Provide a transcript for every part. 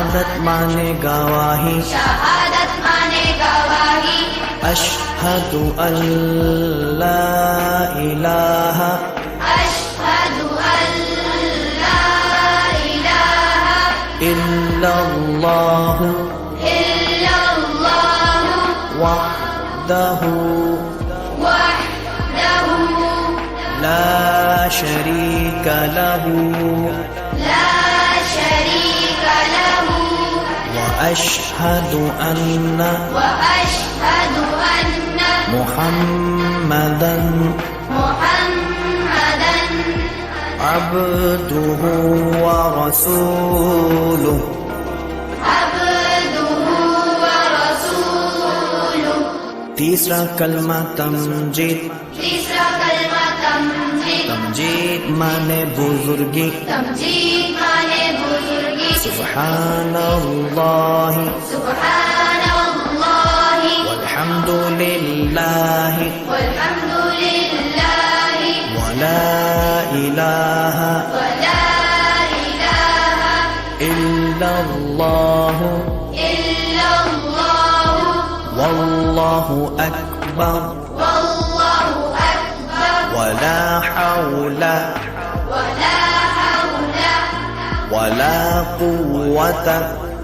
शहादत माने गवाही, शहादत माने गवाही, अशहदु अल्ला इलाहा अशहदु अल्ला इलाहा इल्लल्लाहु इल्लल्लाहु वहदहु वहदहु ला शरीका लहु ला शरीका लहु وأشهد أن وأشهد أن محمدا محمدا عبده ورسوله عبده ورسوله तीसरा कलमा तमजीद, तीसरा कलमा तमजीद, तमजीद माने बुजुर्गी, तमजीद माने बुजुर्गी, सुब्हानल्लाहि सुब्हानल्लाहि वल्हम्दुलिल्लाहि वल्हम्दुलिल्लाहि वला इलाहा वला इलाहा इल्लल्लाहु इल्लल्लाहु वल्लाहु अकबर वल्लाहु अकबर वला हौला वला हौला वला कुव्वता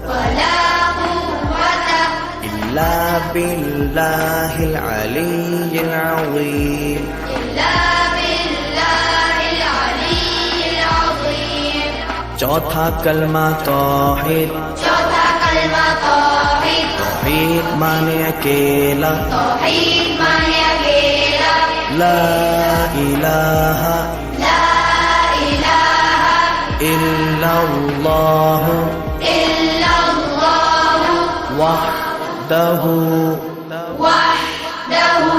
वला कुव्वता इल्ला बिल्लाहिल अलिय्यिल अज़ीम। इल्ला बिल्लाहिल अलिय्यिल अज़ीम। चौथा कलमा तौहीद, चौथा कलमा तौहीद, तौहीद माने अकेला, तौहीद माने अकेला, ला इलाहा ला इलाहा इल्लल्लाहु इल्लल्लाहु वहदहु वहदहु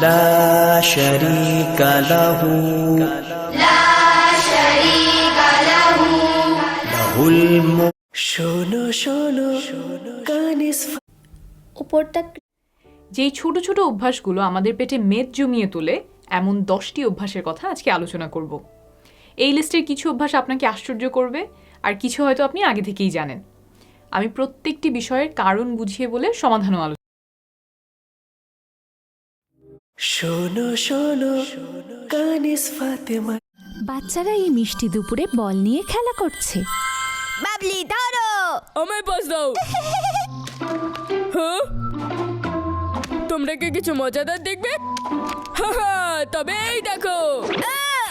ला शरीका लहु ला शरीका लहु लहुल मुल्क। শোনো শোনো কানিস উপরটা যেই ছোট ছোট অভ্যাসগুলো আমাদের পেটে মেদ জমিয়ে তোলে এমন 10টি অভ্যাসের কথা আজকে আলোচনা করব। এই লিস্টের কিছু অভ্যাস আপনাকে আশ্চর্য করবে, আর কিছু হয়তো আপনি আগে থেকেই জানেন। আমি প্রত্যেকটি বিষয়ের কারণ বুঝিয়ে বলে সমাধানও আলোচনা। শোনো শোনো কানিস ফাতেমা। বাচ্চারা এই মিষ্টি দুপুরে বল নিয়ে খেলা করছে। বাবলি ধরো, আমায় পাস দাও। হ্যাঁ, তোমরা কি কিছু মজাদার দেখবে? তবে এই দেখো। হ্যাঁ,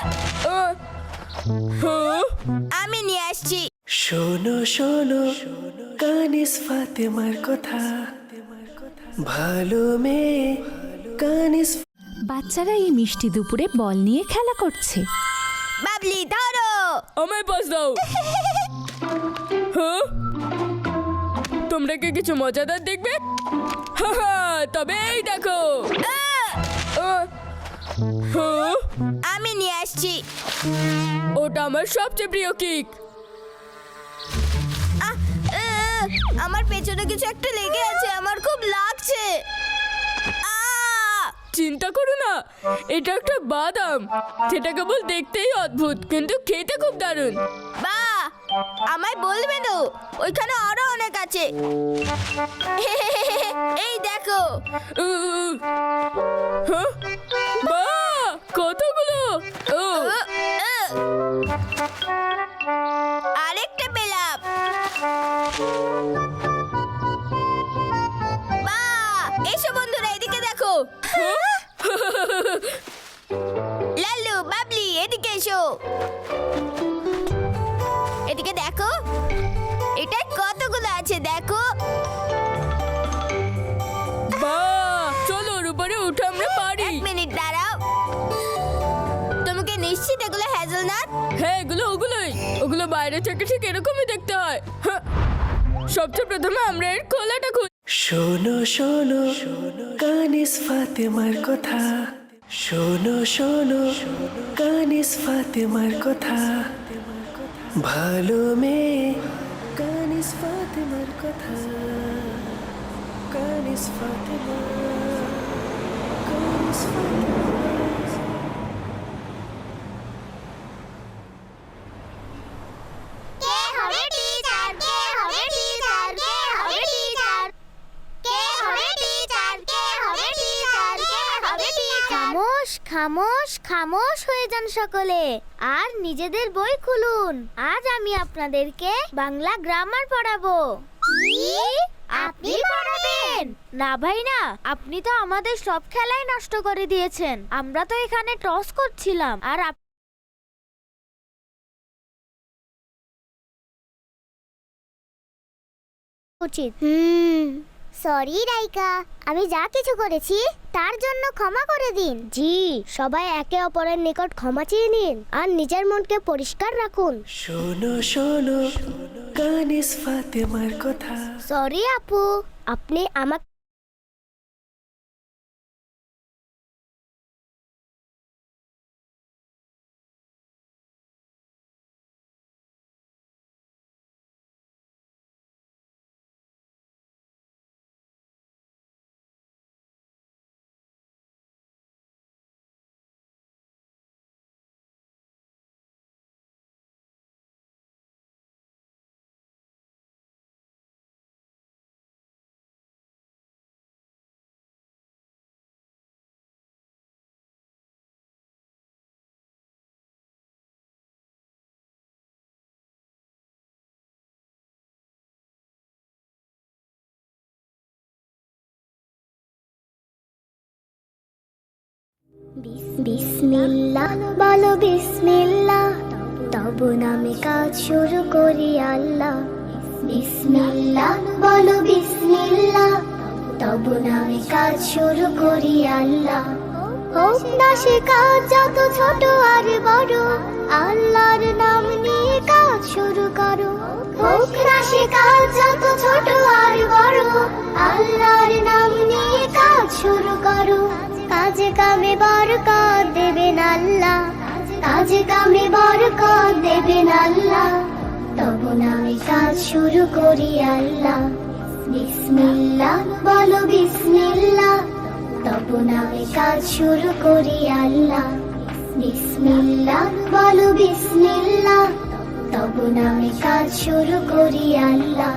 আমি নিয়ে আসছি। শোনো শোনো কানিস ফাতেমার কথা, ভালো মেয়ে কানিস। বাচ্চারা এই মিষ্টি দুপুরে বল নিয়ে খেলা করছে। বাবলি ধরো, আমায় পাস দাও। হ্যাঁ, তোমরা কি কিছু মজাদার দেখবে? তবে এই দেখো। হ্যাঁ, আমি নিয়ে আসছি। ওটা আমার সবচেয়ে প্রিয় কেক। আমার পেছনে কিছু একটা লেগে আছে, আমার খুব লাগছে। চিন্তা করো না, এটা একটা বাদাম, যেটা কেবল দেখতেই অদ্ভুত কিন্তু খেতে খুব দারুণ। বাহ, আমায় বলবে তো, ওইখানে আরো অনেক আছে। এই দেখো। হ্যাঁ, বাহ, কতগুলো। আরেকটা পেলাম। বাহ, এসো বন্ধুরা, এদিকে দেখো। লাল্লু, বাবলি, এদিকে এসো। এদিকে দেখো, এটা কতগুলো আছে দেখো। বাহ, চলো ওর উপরে উঠে আমরা পারি। এক মিনিট দাঁড়াও। তুমি কি নিশ্চিত এগুলো হ্যাজেলনাট? হ্যাঁ, ওগুলো বাইরে থেকে ঠিক এরকমই দেখতে হয়। হ্যাঁ, সবচেয়ে প্রথমে আমরা এর খোলাটা খুলি। শোনো শোনো কানিস ফাতেমার কথা, শোনো শোনো কানিস ফাতেমার কথা, ভালো মেয়ে কানিস ফাতেমার কথা, কানিস ফাতেমা, কানিস ফাতেমা। কে হবে টিচার, কে হবে খামোশ খামোশ খামোশ হয়ে যান সকলে, আর নিজেদের বই খুলুন। আজ আমি আপনাদেরকে বাংলা গ্রামার পড়াবো। আপনি পড়াবেন? না ভাই না, আপনি তো আমাদের সব খেলাই নষ্ট করে দিয়েছেন। আমরা তো এখানে টস করছিলাম, আর উচিত। সরি রাইকা, আমি যা কিছু করেছি তার জন্য ক্ষমা করে দিন। জি, সবাই একে অপরের নিকট ক্ষমা চেয়ে নিন আর নিজের মনকে পরিষ্কার রাখুন। শোনো শোনো কানিস ফাতেমার কথা। সরি আপু, আপনি আমাকে বিসমিল্লাহ বলো, বিসমিল্লাহ তবু নামে কাজ শুরু করি আল্লাহ। বিসমিল্লাহ বলো, বিসমিল্লাহ তবু নামে কাজ শুরু করি আল্লাহ। হোক না সে কাজ যত ছোট আর বড়, আল্লাহর নাম নিয়ে কাজ শুরু করো। হোক না সে কাজ যত ছোট আর বড়, আল্লাহর নাম নিয়ে কাজ শুরু করো। কাজে কামে বরকত দেবেন আল্লাহ, কাজে কামে বরকত দেবেন আল্লাহ। তবু নামে কাজ শুরু করি আল্লাহ। বিসমিল্লাহ বলো, বিসমিল্লাহ তবু নামে কাজ শুরু করি আল্লাহ। বিসমিল্লাহ বলো, বিসমিল্লাহ তবু নামে কাজ শুরু করি আল্লাহ।